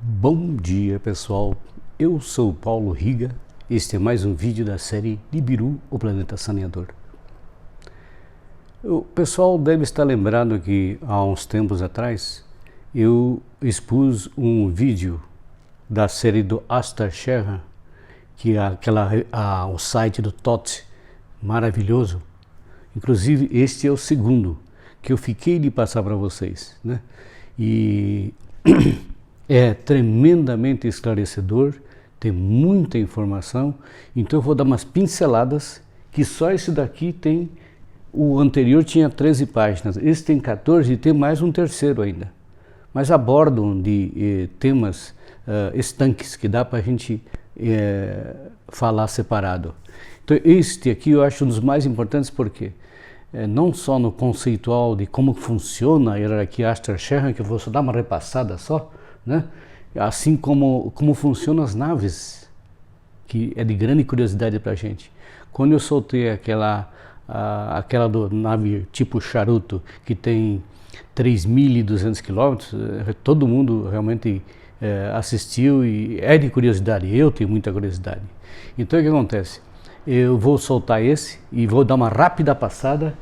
Bom dia, pessoal, eu sou o Paulo Riga, este é mais um vídeo da série Nibiru, o Planeta Saneador. O pessoal deve estar lembrado que há uns tempos atrás eu expus um vídeo da série do Astar Sherra, que é o site do TOT, maravilhoso. Inclusive este é o segundo que eu fiquei de passar para vocês, né? E é tremendamente esclarecedor, tem muita informação, então eu vou dar umas pinceladas, que só esse daqui tem, o anterior tinha 13 páginas, esse tem 14 e tem mais um terceiro ainda. Mas abordam de temas estanques, que dá para a gente falar separado. Então este aqui eu acho um dos mais importantes, porque não só no conceitual de como funciona a hierarquia Astar Sherra, que eu vou só dar uma repassada só, né? Assim como funcionam as naves, que é de grande curiosidade para a gente. Quando eu soltei aquela do nave tipo charuto, que tem 3.200 quilômetros, todo mundo realmente assistiu e é de curiosidade, eu tenho muita curiosidade. Então o que acontece? Eu vou soltar esse e vou dar uma rápida passada,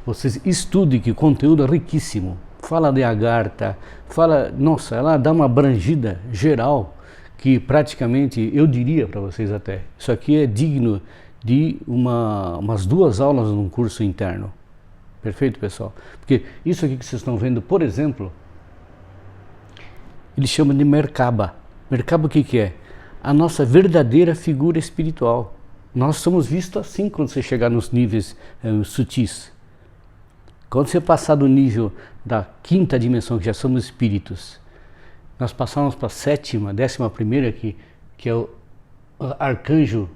vocês estudem, que o conteúdo é riquíssimo. Fala de Agartha, nossa, ela dá uma abrangida geral, que praticamente, eu diria para vocês até, isso aqui é digno de umas 2 aulas num curso interno. Perfeito, pessoal? Porque isso aqui que vocês estão vendo, por exemplo, eles chamam de Merkaba. Merkaba o que é? A nossa verdadeira figura espiritual. Nós somos vistos assim quando você chegar nos níveis sutis. Quando você passar do nível da 5ª dimensão, que já somos espíritos, nós passamos para a 7ª, 11ª, que é o arcanjo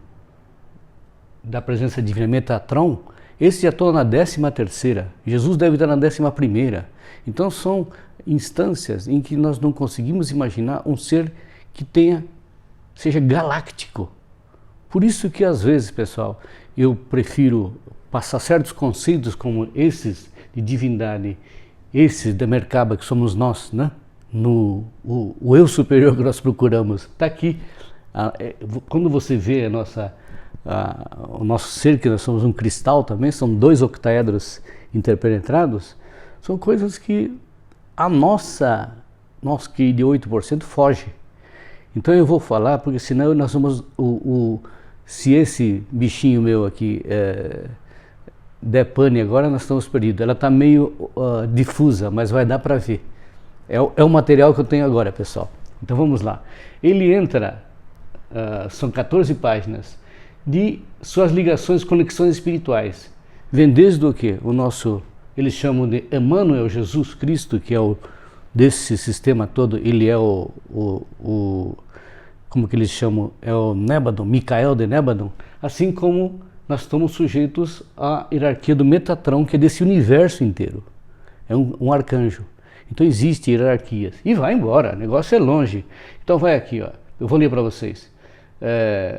da presença divina, Metatron. Esse já está na 13ª, Jesus deve estar na 11ª. Então são instâncias em que nós não conseguimos imaginar um ser que seja galáctico. Por isso que às vezes, pessoal, eu prefiro passar certos conceitos como esses de divindade, esses da Merkaba, que somos nós, né? O eu superior que nós procuramos, está aqui. Quando você vê o nosso ser, que nós somos um cristal também, são 2 octaedros interpenetrados, são coisas que a nosso QI de 8% foge. Então eu vou falar, porque senão nós somos se esse bichinho meu aqui der pane agora, nós estamos perdidos. Ela está meio difusa, mas vai dar para ver. É o material que eu tenho agora, pessoal. Então vamos lá. Ele entra, são 14 páginas, de suas ligações, conexões espirituais. Vem desde o quê? Eles chamam de Emmanuel, Jesus Cristo, que é desse sistema todo, ele é como que eles chamam? É o Nébadon, Micael de Nébadon, assim como nós estamos sujeitos à hierarquia do Metatron, que é desse universo inteiro. É um arcanjo. Então existem hierarquias. E vai embora, o negócio é longe. Então vai aqui, ó. Eu vou ler para vocês.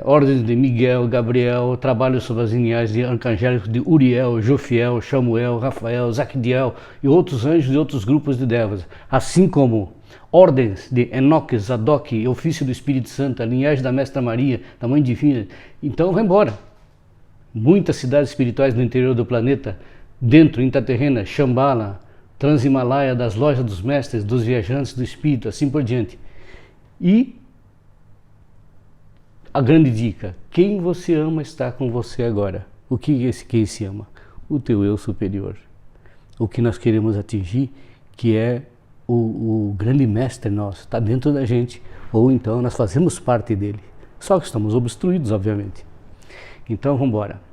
Ordens de Miguel, Gabriel, trabalho sobre as linhagens de arcangélicos de Uriel, Jofiel, Chamuel, Rafael, Zacdiel e outros anjos e outros grupos de devas. Assim como ordens de Enoque, Zadok, ofício do Espírito Santo, a linhagem da Mestra Maria, da Mãe Divina. Então vai embora. Muitas cidades espirituais no interior do planeta, dentro, intraterrena, Shambhala, Transhimalaia, das lojas dos mestres, dos viajantes do espírito, assim por diante. E a grande dica: quem você ama está com você agora. O que é quem se ama? O teu eu superior. O que nós queremos atingir, que é o grande mestre nosso, está dentro da gente, ou então nós fazemos parte dele. Só que estamos obstruídos, obviamente. Então vamos embora.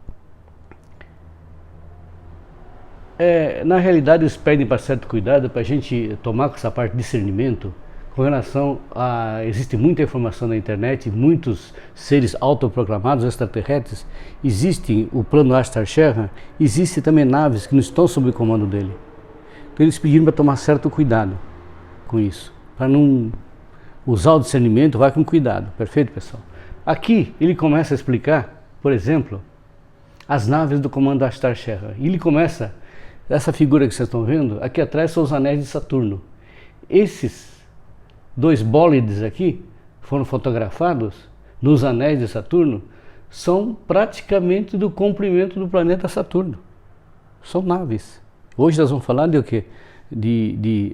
Na realidade, eles pedem para certo cuidado, para a gente tomar com essa parte de discernimento, com relação a... Existe muita informação na internet, muitos seres autoproclamados extraterrestres, existe o plano Astar Sherra, existe também naves que não estão sob o comando dele. Então eles pediram para tomar certo cuidado com isso, para não usar o discernimento, vai com cuidado. Perfeito, pessoal? Aqui ele começa a explicar, por exemplo, as naves do comando Astar Sherra. E ele começa, essa figura que vocês estão vendo, aqui atrás são os anéis de Saturno. Esses dois bólides aqui, foram fotografados nos anéis de Saturno, são praticamente do comprimento do planeta Saturno. São naves. Hoje nós vamos falar de o quê?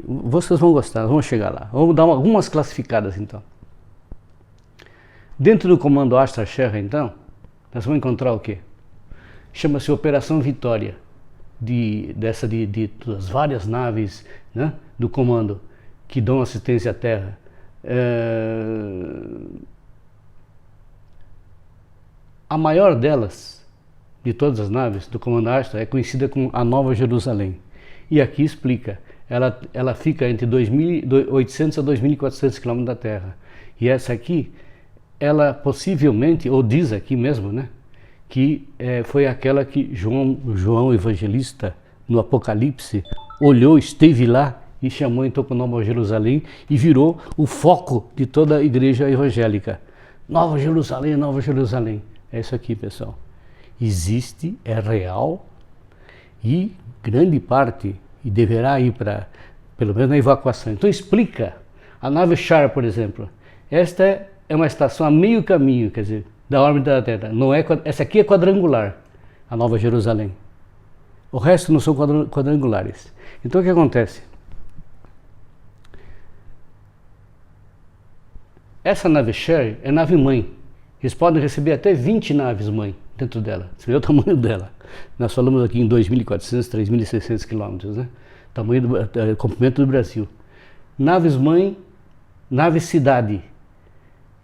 Vocês vão gostar, vamos chegar lá. Vamos dar algumas classificadas então. Dentro do comando Astra Sherra, então, nós vamos encontrar o quê? Chama-se Operação Vitória, das várias naves, né, do comando que dão assistência à Terra. A maior delas, de todas as naves do comando Astra, é conhecida como a Nova Jerusalém. E aqui explica, ela fica entre 2.800 a 2.400 km da Terra. E essa aqui, ela possivelmente, ou diz aqui mesmo, né, que foi aquela que João Evangelista, no Apocalipse, olhou, esteve lá e chamou então para Nova Jerusalém e virou o foco de toda a igreja evangélica. Nova Jerusalém, Nova Jerusalém. É isso aqui, pessoal. Existe, é real e grande parte, e deverá ir para, pelo menos na evacuação. Então explica, a nave Char, por exemplo, esta é uma estação a meio caminho, quer dizer, da órbita da Terra. Não é, essa aqui é quadrangular, a Nova Jerusalém. O resto não são quadrangulares. Então o que acontece? Essa nave Char é nave mãe. Eles podem receber até 20 naves mãe dentro dela. Você vê o tamanho dela. Nós falamos aqui em 2.400, 3.600 quilômetros, né? Tamanho do comprimento do Brasil. Naves mãe, nave cidade.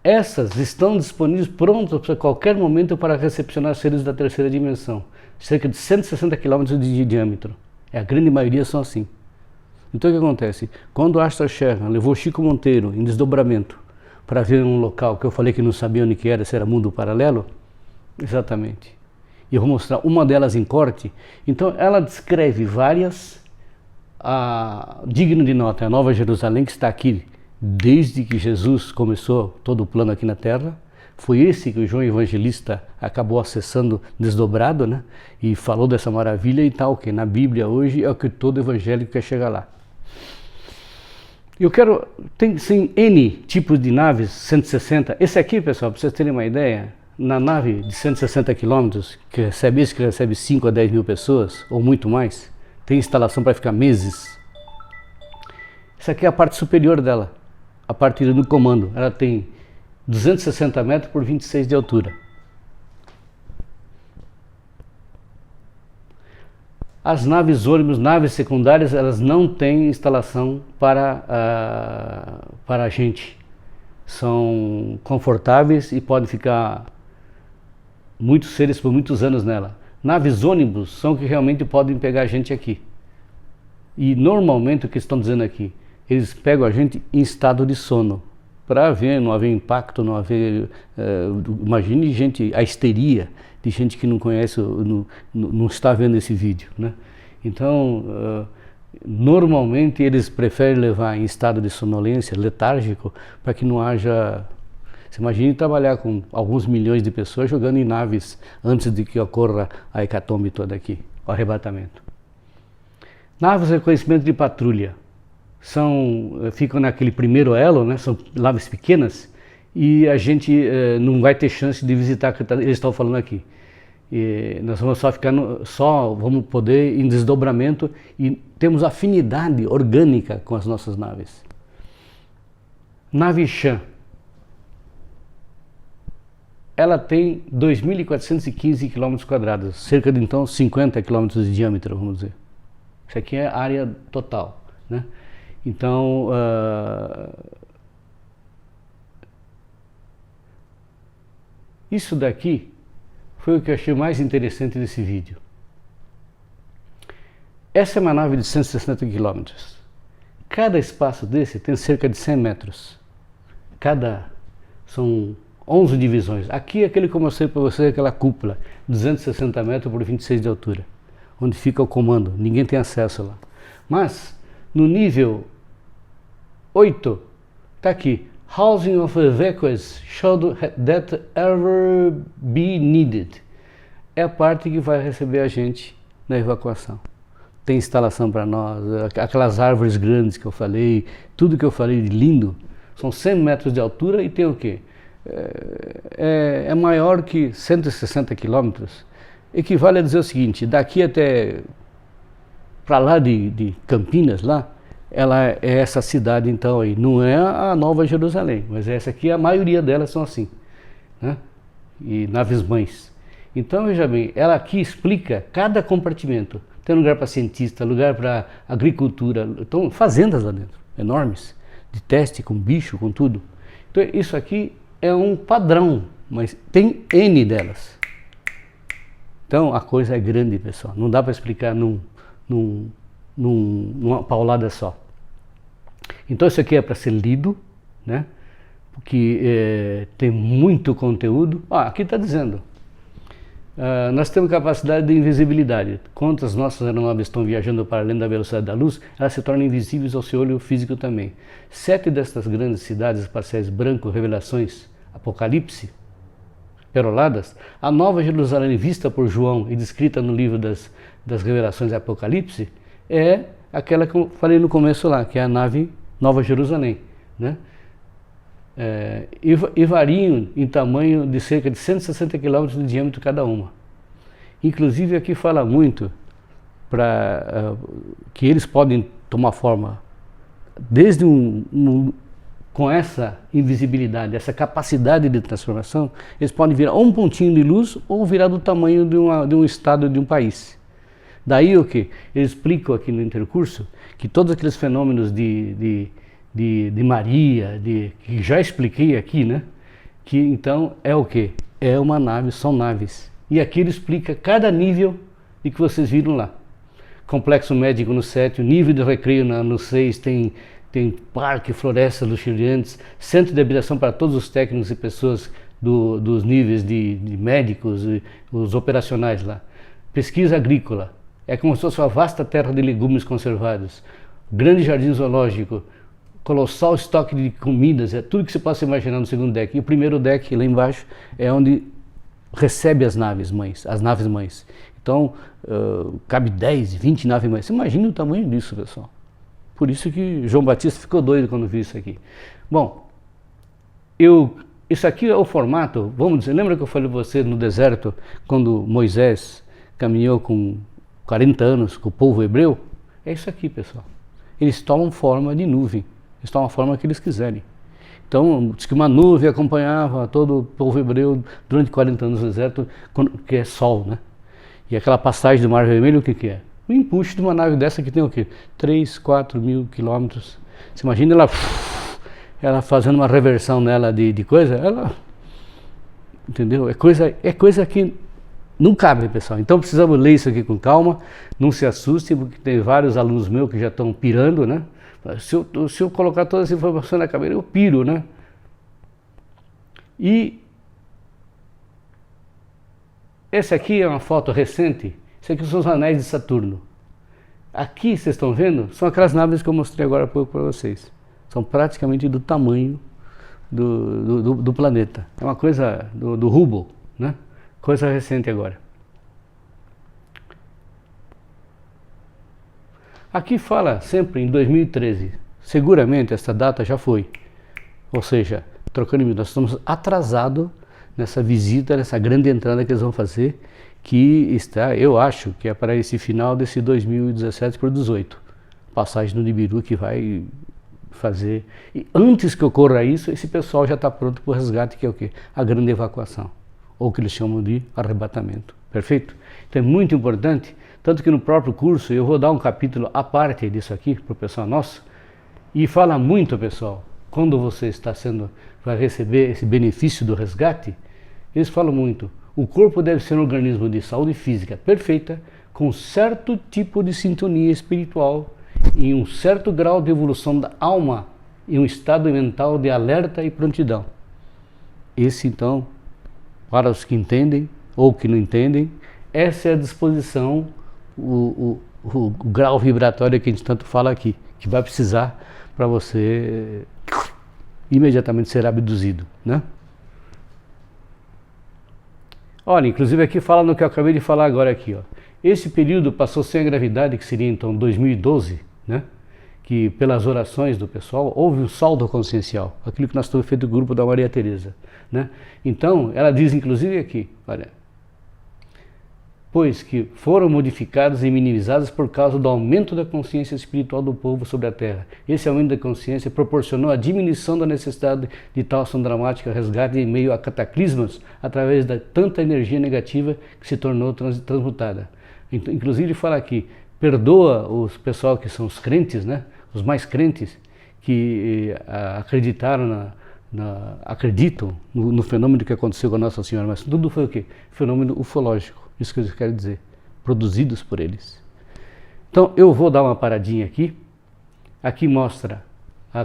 Essas estão disponíveis, prontas a qualquer momento para recepcionar seres da terceira dimensão. Cerca de 160 km de diâmetro. A grande maioria são assim. Então o que acontece? Quando o Astra Sherra levou Chico Monteiro em desdobramento para ver um local que eu falei que não sabia onde que era, se era mundo paralelo, exatamente. E eu vou mostrar uma delas em corte. Então ela descreve várias, digno de nota, a Nova Jerusalém, que está aqui desde que Jesus começou todo o plano aqui na Terra. Foi esse que o João Evangelista acabou acessando desdobrado, né? E falou dessa maravilha e tal, que na Bíblia hoje é o que todo evangélico quer chegar lá. Eu quero, tem sim, N tipos de naves, 160. Esse aqui, pessoal, para vocês terem uma ideia, na nave de 160 quilômetros, que recebe 5 a 10 mil pessoas, ou muito mais, tem instalação para ficar meses. Essa aqui é a parte superior dela, a parte do comando. Ela tem 260 metros por 26 de altura. As naves ônibus, naves secundárias, elas não têm instalação para a gente. São confortáveis e podem ficar muitos seres por muitos anos nela. Naves ônibus são que realmente podem pegar a gente aqui. E normalmente o que estão dizendo aqui, eles pegam a gente em estado de sono, para não haver impacto, não haver... imagine gente, a histeria de gente que não conhece, não está vendo esse vídeo, né? Então, normalmente eles preferem levar em estado de sonolência, letárgico, para que não haja... Você imagine trabalhar com alguns milhões de pessoas jogando em naves antes de que ocorra a hecatombe toda aqui, o arrebatamento. Naves de reconhecimento de patrulha. Ficam naquele primeiro elo, né? São naves pequenas e a gente não vai ter chance de visitar o que eles estão falando aqui. E nós vamos vamos poder ir em desdobramento e temos afinidade orgânica com as nossas naves. Nave Chan. Ela tem 2.415 km², cerca de então 50 km de diâmetro, vamos dizer. Isso aqui é a área total, né? Então, isso daqui foi o que eu achei mais interessante desse vídeo. Essa é uma nave de 160 km. Cada espaço desse tem cerca de 100 metros. São 11 divisões. Aqui é aquele que eu mostrei para você, aquela cúpula, 260 metros por 26 de altura, onde fica o comando. Ninguém tem acesso lá. Mas, no nível 8, está aqui. Housing of vehicles should that ever be needed. É a parte que vai receber a gente na evacuação. Tem instalação para nós, aquelas árvores grandes que eu falei, tudo que eu falei de lindo, São 100 metros de altura e tem o quê? É maior que 160 quilômetros. Equivale a dizer o seguinte, daqui até para lá de Campinas, lá, ela é essa cidade então aí, não é a Nova Jerusalém, mas essa aqui, a maioria delas são assim, né? E naves-mães. Então, veja bem, ela aqui explica cada compartimento. Tem lugar para cientista, lugar para agricultura, então fazendas lá dentro, enormes, de teste com bicho, com tudo. Então, isso aqui é um padrão, mas tem N delas. Então, a coisa é grande, pessoal, não dá para explicar numa paulada só. Então isso aqui é para ser lido, né? Porque tem muito conteúdo. Aqui está dizendo, nós temos capacidade de invisibilidade. Quando as nossas aeronaves estão viajando para além da velocidade da luz, elas se tornam invisíveis ao seu olho físico também. 7 destas grandes cidades espaciais branco, revelações, Apocalipse, peroladas, a Nova Jerusalém vista por João e descrita no livro das revelações de Apocalipse, é aquela que eu falei no começo lá, que é a nave Nova Jerusalém, né? E variam em tamanho de cerca de 160 km de diâmetro cada uma. Inclusive aqui fala muito que eles podem tomar forma desde com essa invisibilidade, essa capacidade de transformação, eles podem virar um pontinho de luz ou virar do tamanho de um estado, de um país. Daí o que? Eles explicam aqui no intercurso que todos aqueles fenômenos de Maria, que já expliquei aqui, né? Que então é o que? É uma nave, são naves. E aqui ele explica cada nível de que vocês viram lá. Complexo médico no 7, nível de recreio no 6, tem parque, florestas luxuriantes, centro de habitação para todos os técnicos e pessoas dos níveis de médicos, os operacionais lá. Pesquisa agrícola, é como se fosse uma vasta terra de legumes conservados. Grande jardim zoológico, colossal estoque de comidas, é tudo que você possa imaginar no segundo deck. E o primeiro deck, lá embaixo, é onde recebe as naves mães. Então, cabe 10, 20 naves mães. Você imagina o tamanho disso, pessoal. Por isso que João Batista ficou doido quando viu isso aqui. Bom, isso aqui é o formato, vamos dizer, lembra que eu falei para você no deserto, quando Moisés caminhou com 40 anos com o povo hebreu? É isso aqui, pessoal. Eles tomam forma de nuvem, eles tomam a forma que eles quiserem. Então, diz que uma nuvem acompanhava todo o povo hebreu durante 40 anos no deserto, que é sol, né? E aquela passagem do Mar Vermelho, o que é? O empuxo de uma nave dessa que tem o quê? 3, 4 mil quilômetros. Você imagina ela fazendo uma reversão nela de coisa, entendeu? É coisa que não cabe, pessoal. Então precisamos ler isso aqui com calma, não se assustem, porque tem vários alunos meus que já estão pirando, né? Se eu colocar toda essa informação na cabeça, eu piro, né? E essa aqui é uma foto recente. Isso aqui são os anéis de Saturno. Aqui, vocês estão vendo, são aquelas naves que eu mostrei agora há pouco para vocês. São praticamente do tamanho do planeta. É uma coisa do Hubble, né? Coisa recente agora. Aqui fala sempre em 2013. Seguramente essa data já foi. Ou seja, trocando em mil, nós estamos atrasados nessa visita, nessa grande entrada que eles vão fazer, que está, eu acho, que é para esse final desse 2017 para o 18. Passagem no Nibiru que vai fazer. E antes que ocorra isso, esse pessoal já está pronto para o resgate, que é o quê? A grande evacuação, ou que eles chamam de arrebatamento. Perfeito? Então é muito importante, tanto que no próprio curso eu vou dar um capítulo à parte disso aqui para o pessoal nosso, e fala muito, pessoal, quando você vai receber esse benefício do resgate, eles falam muito. O corpo deve ser um organismo de saúde física perfeita, com certo tipo de sintonia espiritual e um certo grau de evolução da alma e um estado mental de alerta e prontidão. Esse, então, para os que entendem ou que não entendem, essa é a disposição, o grau vibratório que a gente tanto fala aqui, que vai precisar para você imediatamente ser abduzido, né? Olha, inclusive aqui fala no que eu acabei de falar agora aqui, ó. Esse período passou sem a gravidade, que seria então 2012, né? que pelas orações do pessoal houve um saldo consciencial, aquilo que nós estamos feito do grupo da Maria Teresa, né? Então, ela diz inclusive aqui, olha, pois que foram modificadas e minimizadas por causa do aumento da consciência espiritual do povo sobre a Terra. Esse aumento da consciência proporcionou a diminuição da necessidade de tal ação dramática, resgate em meio a cataclismos, através da tanta energia negativa que se tornou transmutada. Inclusive ele fala aqui, perdoa os pessoal que são os crentes, né? Os mais crentes, que acreditaram acreditam no fenômeno que aconteceu com a Nossa Senhora, mas tudo foi o quê? Fenômeno ufológico. Isso que eu quero dizer, produzidos por eles. Então eu vou dar uma paradinha aqui. Aqui mostra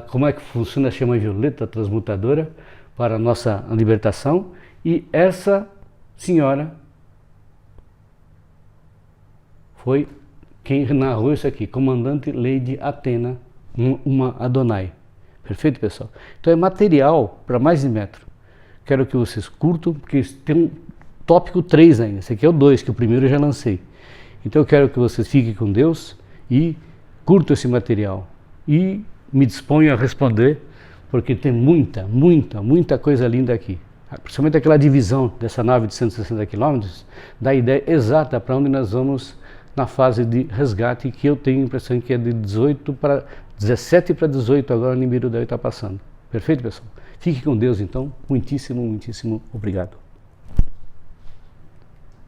como é que funciona a chama violeta transmutadora para a nossa libertação. E essa senhora foi quem narrou isso aqui, comandante Lady Atena, uma Adonai. Perfeito, pessoal? Então é material para mais de metro. Quero que vocês curtam, porque tem um tópico 3 ainda, esse aqui é o 2, que o primeiro eu já lancei. Então eu quero que vocês fiquem com Deus e curtam esse material. E me disponho a responder, porque tem muita coisa linda aqui. Principalmente aquela divisão dessa nave de 160 km, dá a ideia exata para onde nós vamos na fase de resgate, que eu tenho a impressão que é de 17 para 18 agora, o Nibiru deve estar passando. Perfeito, pessoal? Fique com Deus então, muitíssimo obrigado.